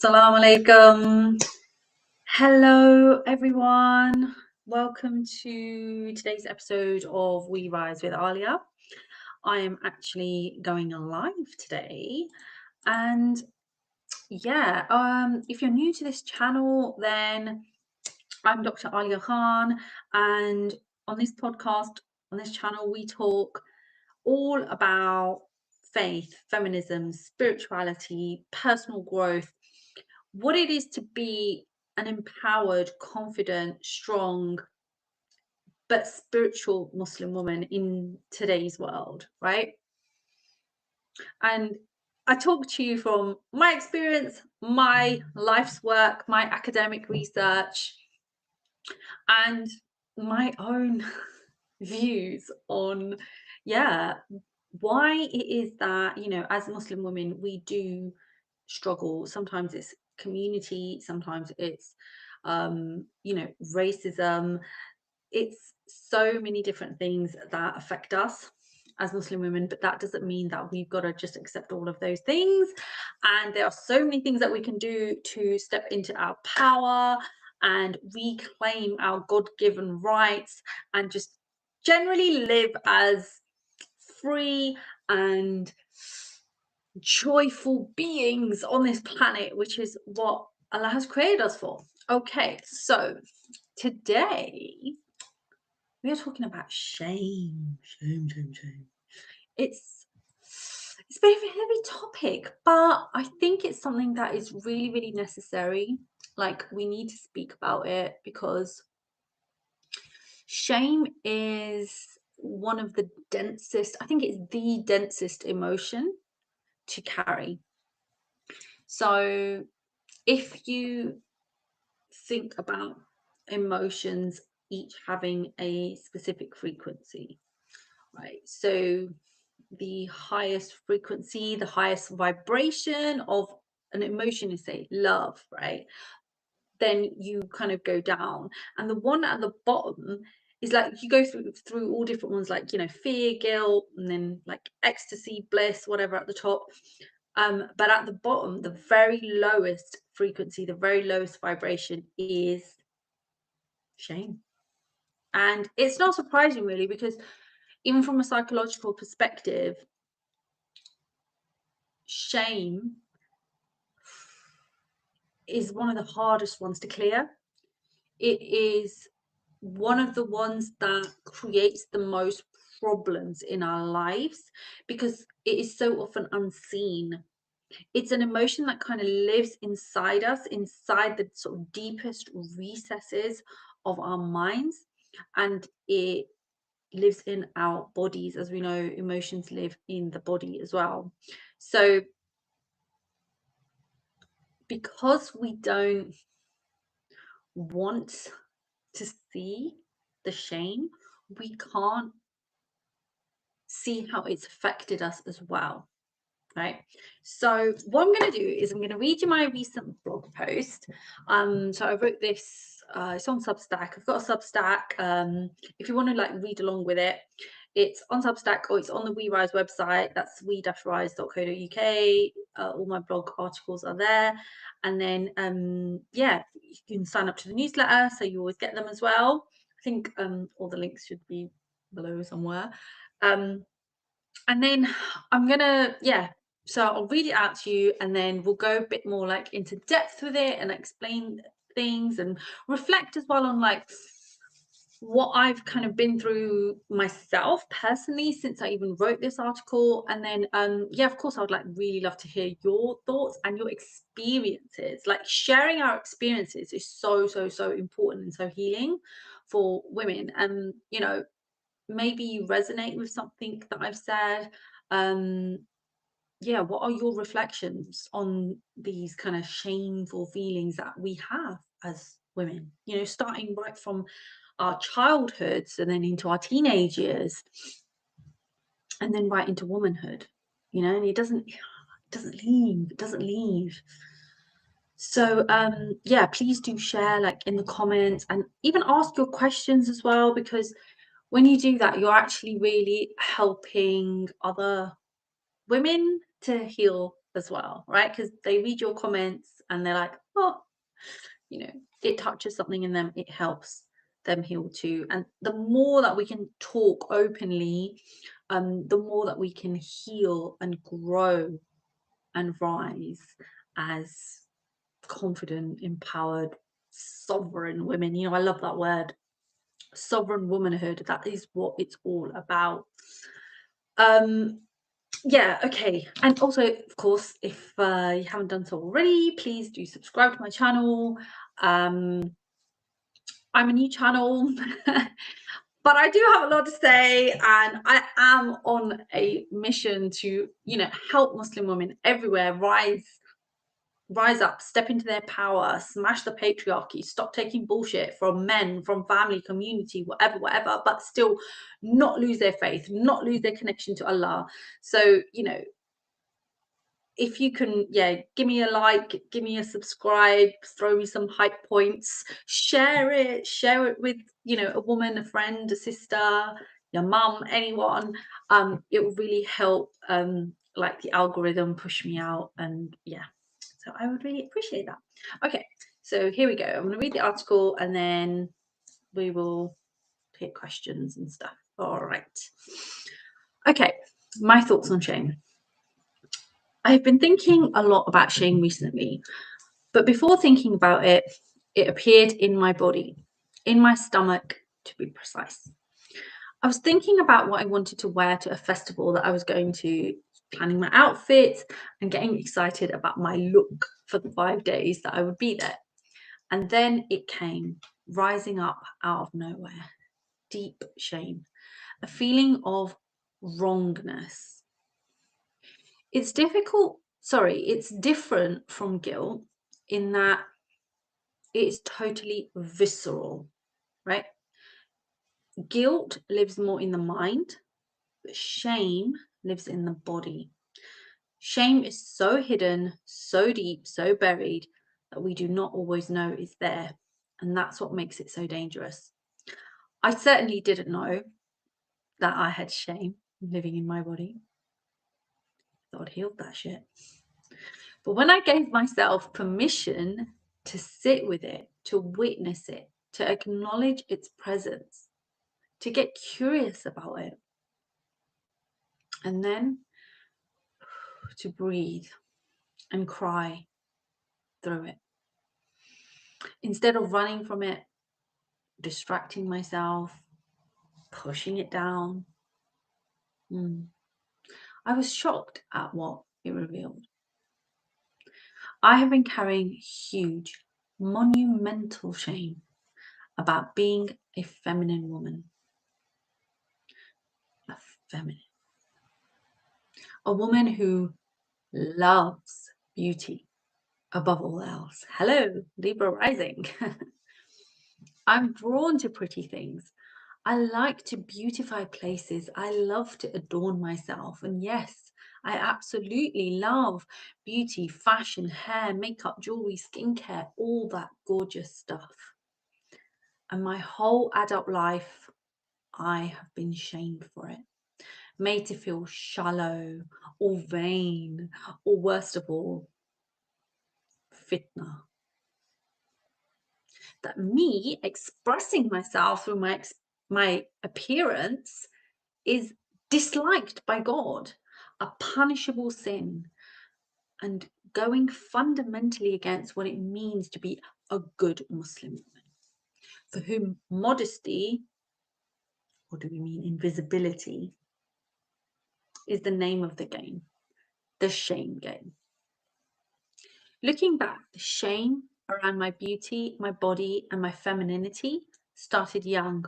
Assalamu alaikum. Hello, everyone. Welcome to today's episode of We Rise with Alia. I am actually going live today, and if you're new to this channel, then I'm Dr. Alia Khan, and on this podcast, on this channel, we talk all about faith, feminism, spirituality, personal growth, what it is to be an empowered, confident, strong, but spiritual Muslim woman in today's world, right? And I talk to you from my experience, my life's work, my academic research, and my own views on, why it is that, as Muslim women, we do struggle. Sometimes it's community, sometimes it's racism. It's so many different things that affect us as Muslim women, but that doesn't mean that we've got to just accept all of those things. And there are so many things that we can do to step into our power and reclaim our God-given rights and just generally live as free and joyful beings on this planet, which is what Allah has created us for. Okay, so today we are talking about shame. It's a bit of a heavy topic, but I think it's something that is really, really necessary. Like, we need to speak about it because shame is one of the densest, I think it's the densest emotion to carry. So if you think about emotions each having a specific frequency, right? So the highest frequency, the highest vibration of an emotion is, say, love, right? Then you kind of go down, and the one at the bottom is like you go through all different ones, like fear, guilt, and then like ecstasy, bliss, whatever at the top. But at the bottom, the very lowest frequency, the very lowest vibration is shame. And it's not surprising, really, because even from a psychological perspective, shame is one of the hardest ones to clear. It is one of the ones that creates the most problems in our lives because it is so often unseen. It's an emotion that kind of lives inside us, inside the sort of deepest recesses of our minds, and it lives in our bodies. As we know, emotions live in the body as well. So because we don't want to see the shame, we can't see how it's affected us as well, right? So what I'm going to do is I'm going to read you my recent blog post. So I wrote this, it's on Substack. I've got a Substack. If you want to like read along with it, it's on Substack or it's on the We Rise website. That's we-rise.co.uk. All my blog articles are there. And then, you can sign up to the newsletter so you always get them as well. I think all the links should be below somewhere. And then I'm gonna, so I'll read it out to you and then we'll go a bit more like into depth with it and explain things and reflect as well on like what I've kind of been through myself personally since I even wrote this article. And then of course I would like really love to hear your thoughts and your experiences. Like, sharing our experiences is so important and so healing for women. And maybe you resonate with something that I've said. What are your reflections on these kind of shameful feelings that we have as women, starting right from our childhoods and then into our teenage years and then right into womanhood, and it doesn't leave. So please do share, like, in the comments, and even ask your questions as well, because when you do that, you're actually really helping other women to heal as well, right? Because they read your comments and they're like, oh, it touches something in them, it helps them heal too. And the more that we can talk openly, the more that we can heal and grow and rise as confident, empowered, sovereign women. I love that word, sovereign womanhood. That is what it's all about. Yeah, okay. And also, of course, if you haven't done so already, please do subscribe to my channel. I'm a new channel, but I do have a lot to say, and I am on a mission to, help Muslim women everywhere rise up, step into their power, smash the patriarchy, stop taking bullshit from men, from family, community, whatever, but still not lose their faith, not lose their connection to Allah. So, if you can, give me a like, give me a subscribe, throw me some hype points, share it with, a woman, a friend, a sister, your mum, anyone. It will really help, like the algorithm push me out, and so I would really appreciate that. Okay, so here we go. I'm going to read the article and then we will take questions and stuff. All right. Okay, my thoughts on shame. I've been thinking a lot about shame recently, but before thinking about it, it appeared in my body, in my stomach to be precise. I was thinking about what I wanted to wear to a festival that I was going to, planning my outfit and getting excited about my look for the 5 days that I would be there. And then it came, rising up out of nowhere, deep shame, a feeling of wrongness. It's different from guilt in that it's totally visceral, right? Guilt lives more in the mind, but shame lives in the body. Shame is so hidden, so deep, so buried that we do not always know it's there. And that's what makes it so dangerous. I certainly didn't know that I had shame living in my body. God healed that shit. But when I gave myself permission to sit with it, to witness it, to acknowledge its presence, to get curious about it, and then to breathe and cry through it. Instead of running from it, distracting myself, pushing it down, I was shocked at what it revealed. I have been carrying huge, monumental shame about being a feminine woman. A woman who loves beauty above all else. Hello, Libra rising. I'm drawn to pretty things. I like to beautify places. I love to adorn myself. And yes, I absolutely love beauty, fashion, hair, makeup, jewelry, skincare, all that gorgeous stuff. And my whole adult life, I have been shamed for it, made to feel shallow or vain, or worst of all, fitna. That me expressing myself through my appearance is disliked by God, a punishable sin, and going fundamentally against what it means to be a good Muslim woman, for whom modesty, or do we mean invisibility, is the name of the game, the shame game. Looking back, the shame around my beauty, my body, and my femininity started young.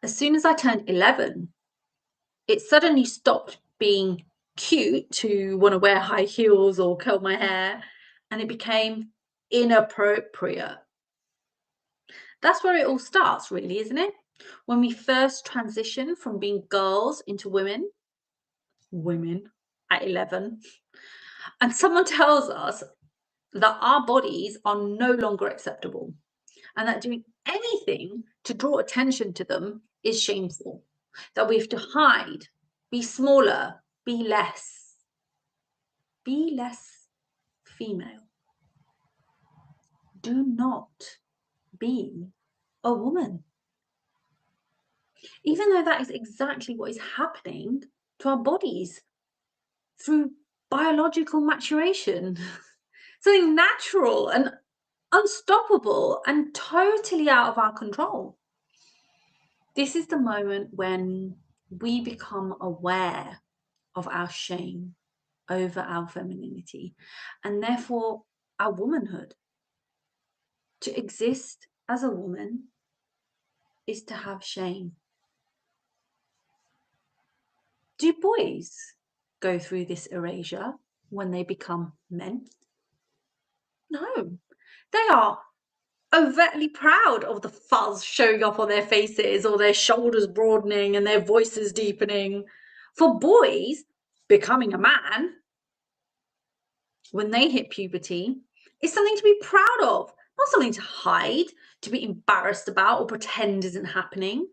As soon as I turned 11, it suddenly stopped being cute to want to wear high heels or curl my hair, and it became inappropriate. That's where it all starts, really, isn't it? When we first transition from being girls into women at 11, and someone tells us that our bodies are no longer acceptable and that doing anything to draw attention to them is shameful, that we have to hide, be smaller, be less female. do not be a woman. Even though that is exactly what is happening to our bodies through biological maturation. Something natural and unstoppable and totally out of our control. This is the moment when we become aware of our shame over our femininity and therefore our womanhood. To exist as a woman is to have shame. Do boys go through this erasure when they become men? No. They are overtly proud of the fuzz showing up on their faces or their shoulders broadening and their voices deepening. For boys, becoming a man when they hit puberty is something to be proud of, not something to hide, to be embarrassed about, or pretend isn't happening.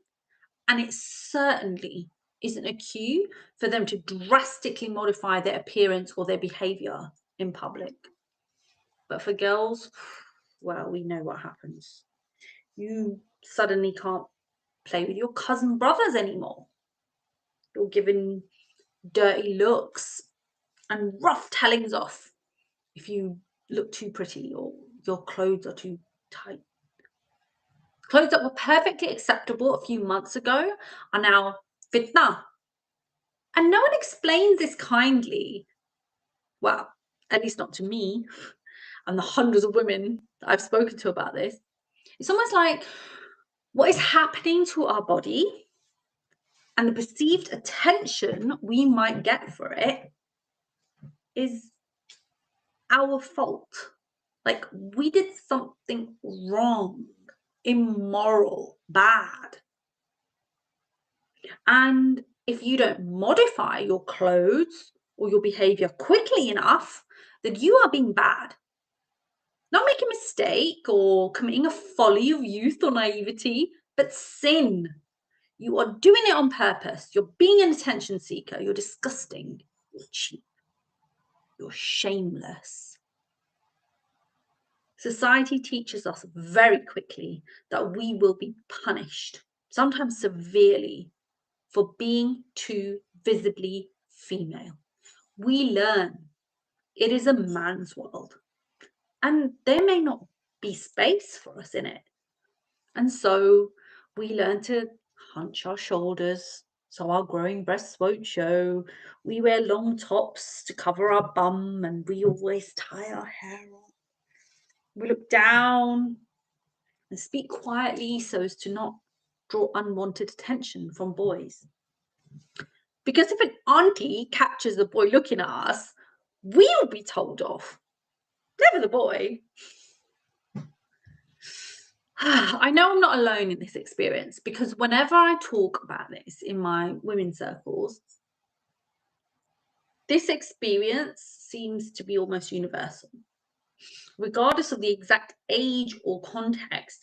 And it certainly isn't a cue for them to drastically modify their appearance or their behavior in public. But for girls, well, we know what happens. You suddenly can't play with your cousin brothers anymore. You're given dirty looks and rough tellings off if you look too pretty or your clothes are too tight. Clothes that were perfectly acceptable a few months ago are now fitna. And no one explains this kindly. Well, at least not to me and the hundreds of women that I've spoken to about this. It's almost like what is happening to our body and the perceived attention we might get for it is our fault. Like we did something wrong, immoral, bad. And if you don't modify your clothes or your behavior quickly enough, then you are being bad. Not making a mistake or committing a folly of youth or naivety, but sin. You are doing it on purpose. You're being an attention seeker. You're disgusting. You're cheap. You're shameless. Society teaches us very quickly that we will be punished, sometimes severely, for being too visibly female. We learn it is a man's world, and there may not be space for us in it. And so we learn to hunch our shoulders so our growing breasts won't show. We wear long tops to cover our bum, and we always tie our hair on. We look down and speak quietly so as to not draw unwanted attention from boys. Because if an auntie catches the boy looking at us, we'll be told off, never the boy. I know I'm not alone in this experience because whenever I talk about this in my women's circles, this experience seems to be almost universal. Regardless of the exact age or context,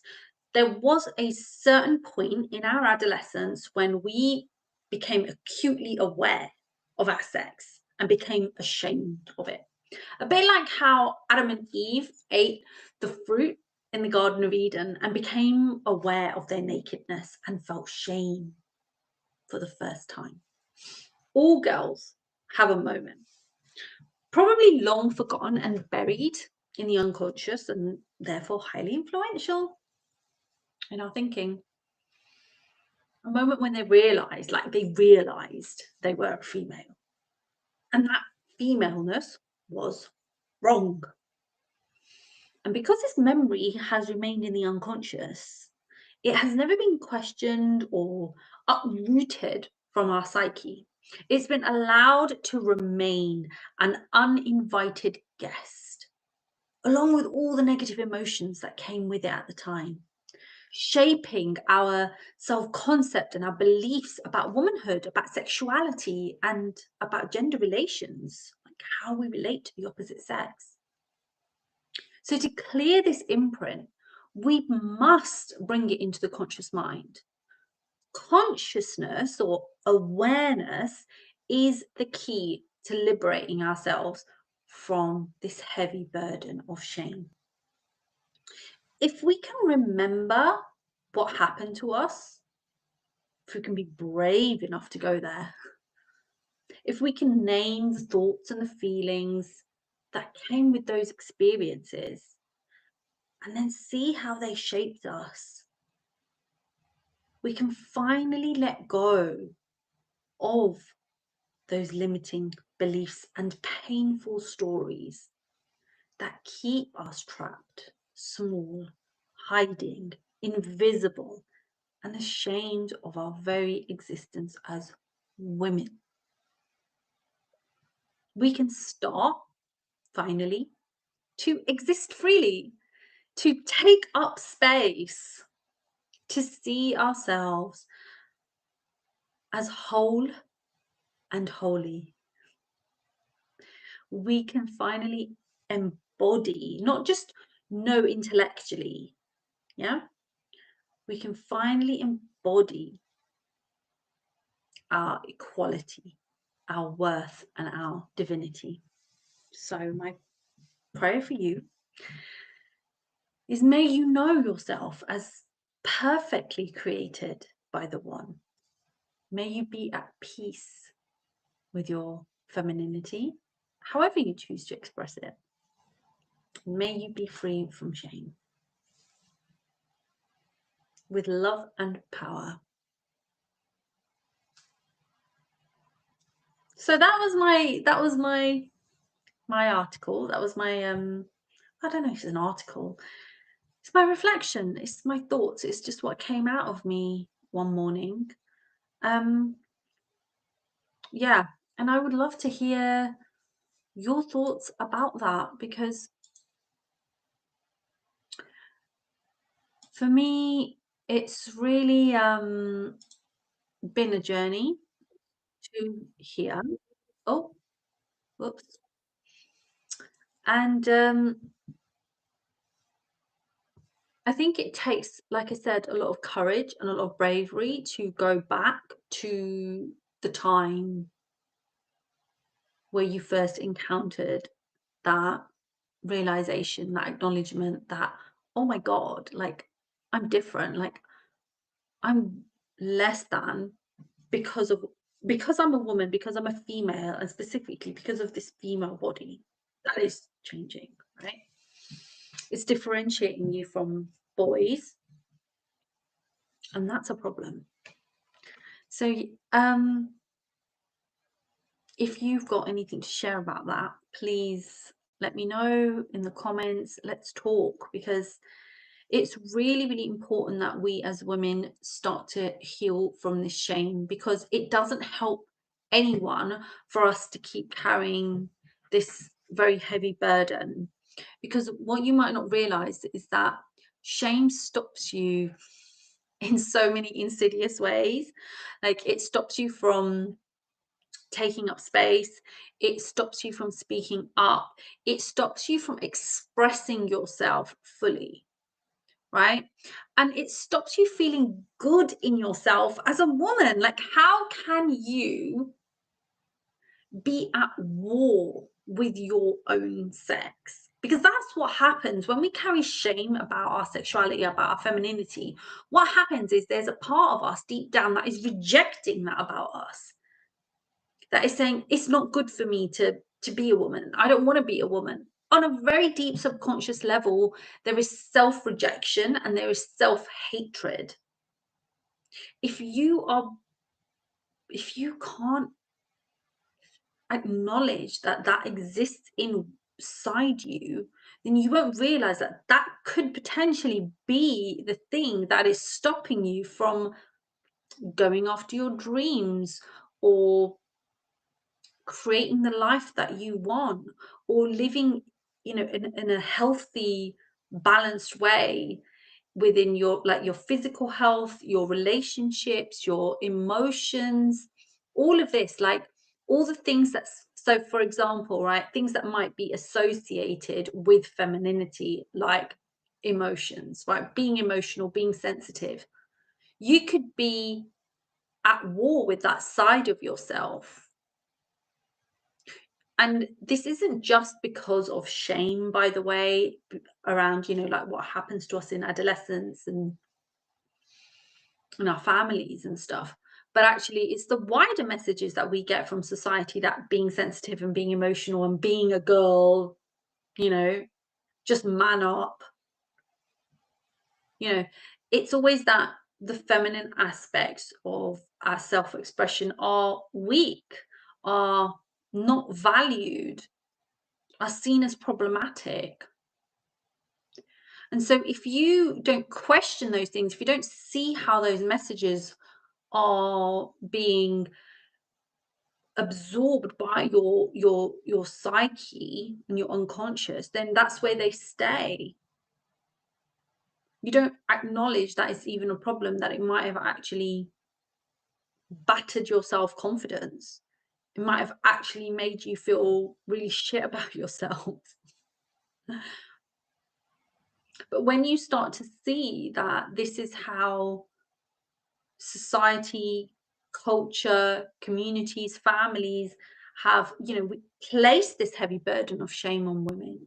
there was a certain point in our adolescence when we became acutely aware of our sex and became ashamed of it. A bit like how Adam and Eve ate the fruit in the Garden of Eden and became aware of their nakedness and felt shame for the first time. All girls have a moment, probably long forgotten and buried in the unconscious and therefore highly influential in our thinking. A moment when they realized, like they realized they were a female. And that femaleness was wrong. And because this memory has remained in the unconscious, it has never been questioned or uprooted from our psyche. It's been allowed to remain an uninvited guest, along with all the negative emotions that came with it at the time, shaping our self concept and our beliefs about womanhood, about sexuality, and about gender relations, like how we relate to the opposite sex. So, to clear this imprint, we must bring it into the conscious mind. Consciousness or awareness is the key to liberating ourselves from this heavy burden of shame. if we can remember what happened to us, if we can be brave enough to go there, if we can name the thoughts and the feelings that came with those experiences, and then see how they shaped us, we can finally let go of those limiting beliefs and painful stories that keep us trapped, small, hiding, invisible, and ashamed of our very existence as women. We can start, finally, to exist freely, to take up space, to see ourselves as whole and holy. We can finally embody, not just know intellectually, yeah? We can finally embody our equality, our worth, and our divinity. So, my prayer for you is, may you know yourself as perfectly created by the One. May you be at peace with your femininity, however you choose to express it. May you be free from shame. With love and power. So that was my article. That was my I don't know if it's an article. It's my reflection. It's my thoughts. It's just what came out of me one morning. Yeah, and I would love to hear your thoughts about that, because for me it's really been a journey to here. Oh, whoops. And I think it takes, like I said, a lot of courage and a lot of bravery to go back to the time where you first encountered that realization, that acknowledgement that, oh my God, like I'm different, like I'm less than because of because I'm a woman, because I'm a female, and specifically because of this female body that is changing, right? It's differentiating you from boys, and that's a problem. So if you've got anything to share about that, please let me know in the comments. Let's talk, because it's really, really important that we as women start to heal from this shame, because it doesn't help anyone for us to keep carrying this very heavy burden. Because what you might not realize is that shame stops you in so many insidious ways. Like, it stops you from taking up space, it stops you from speaking up, it stops you from expressing yourself fully, right? And it stops you feeling good in yourself as a woman. Like, how can you be at war with your own sex? Because that's what happens when we carry shame about our sexuality, about our femininity. What happens is there's a part of us deep down that is rejecting that about us, that is saying it's not good for me to be a woman. I don't want to be a woman. On a very deep subconscious level, there is self-rejection and there is self-hatred. If you are, if you can't acknowledge that that exists inside you, then you won't realize that that could potentially be the thing that is stopping you from going after your dreams, or creating the life that you want, or living, in a healthy, balanced way within your, like, your physical health, your relationships, your emotions, all of this, like all the things that's, so for example, right, things that might be associated with femininity, like emotions, right, being emotional, being sensitive. You could be at war with that side of yourself, And this isn't just because of shame, by the way, around, like what happens to us in adolescence and in our families and stuff. But actually, it's the wider messages that we get from society that being sensitive and being emotional and being a girl, you know, just man up, you know, it's always that the feminine aspects of our self expression are weak, are not valued, are seen as problematic. And so, if you don't question those things, if you don't see how those messages are being absorbed by your psyche and your unconscious, then that's where they stay. You don't acknowledge that it's even a problem, that it might have actually battered your self-confidence. It might have actually made you feel really shit about yourself. But when you start to see that this is how society, culture, communities, families have, we place this heavy burden of shame on women,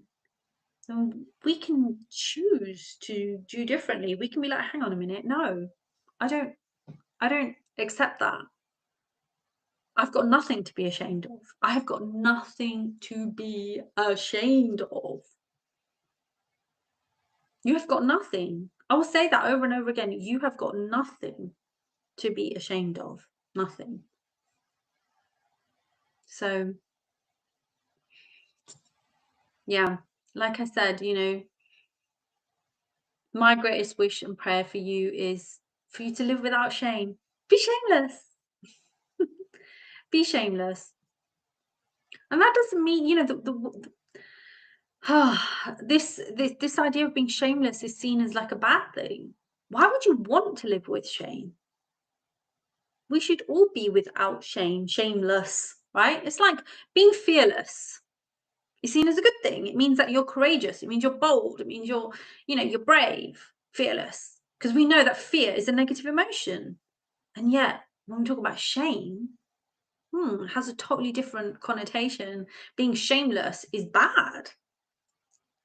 then we can choose to do differently. We can be like, hang on a minute, no, I don't, I don't accept that. I've got nothing to be ashamed of. I have got nothing to be ashamed of. You have got nothing. I will say that over and over again. You have got nothing to be ashamed of. Nothing. So, yeah, like I said, my greatest wish and prayer for you is for you to live without shame. Be shameless. Be shameless. And that doesn't mean, this idea of being shameless is seen as like a bad thing. Why would you want to live with shame? We should all be without shame, shameless, right? It's like being fearless is seen as a good thing. It means that you're courageous. It means you're bold. It means you're brave, fearless. Because we know that fear is a negative emotion. And yet, when we talk about shame, it has a totally different connotation. Being shameless is bad.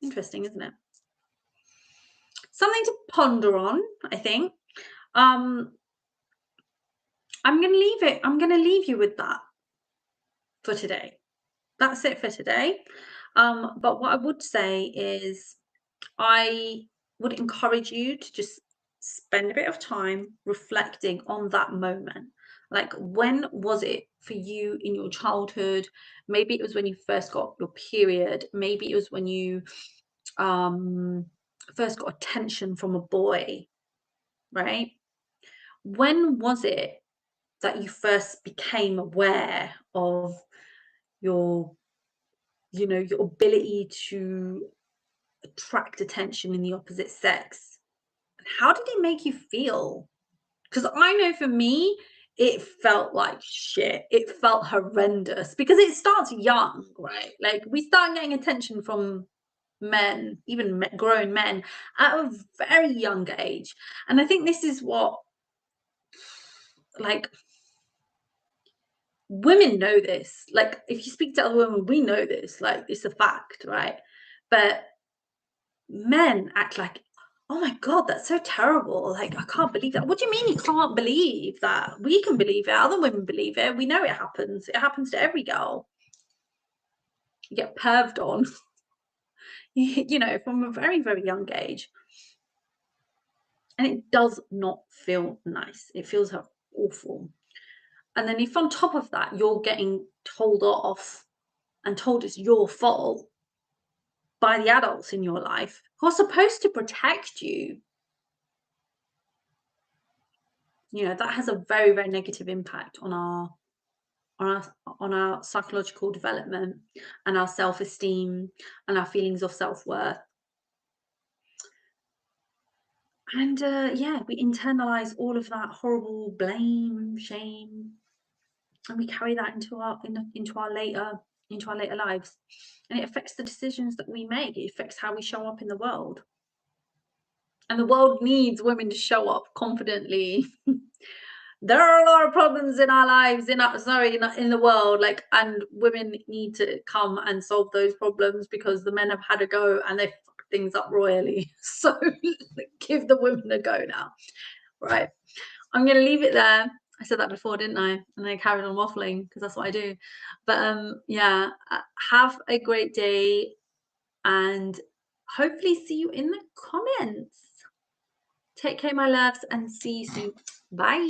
Interesting, isn't it? Something to ponder on, I think. Um, I'm gonna leave you with that for today. That's it for today. But what I would say is I would encourage you to just spend a bit of time reflecting on that moment. Like, when was it for you in your childhood? Maybe it was when you first got your period. Maybe it was when you um, first got attention from a boy, right? When was it that you first became aware of your, your ability to attract attention in the opposite sex? And how did it make you feel? Because I know for me, it felt like shit. It felt horrendous because it starts young, right? Like, we start getting attention from men, even grown men, at a very young age. And I think this is what, like, women know this. Like, if you speak to other women, we know this. Like, it's a fact, right? But men act like, oh my God, that's so terrible. Like, I can't believe that. What do you mean you can't believe that? We can believe it. Other women believe it. We know it happens. It happens to every girl. You get perved on, from a very, very young age. And it does not feel nice. It feels awful. And then if on top of that, you're getting told off and told it's your fault by the adults in your life who are supposed to protect you, that has a very, very negative impact on our psychological development and our self-esteem and our feelings of self-worth. And yeah, we internalize all of that horrible blame, shame, and we carry that into our later lives. And it affects the decisions that we make. It affects how we show up in the world. And the world needs women to show up confidently, there are a lot of problems in our lives, in our sorry, in the world, like, and women need to come and solve those problems because the men have had a go and they fucked things up royally. So give the women a go now. Right. I'm gonna leave it there. I said that before, didn't I? And I carried on waffling because that's what I do. But yeah, have a great day and hopefully see you in the comments. Take care, my loves, and see you soon. Bye.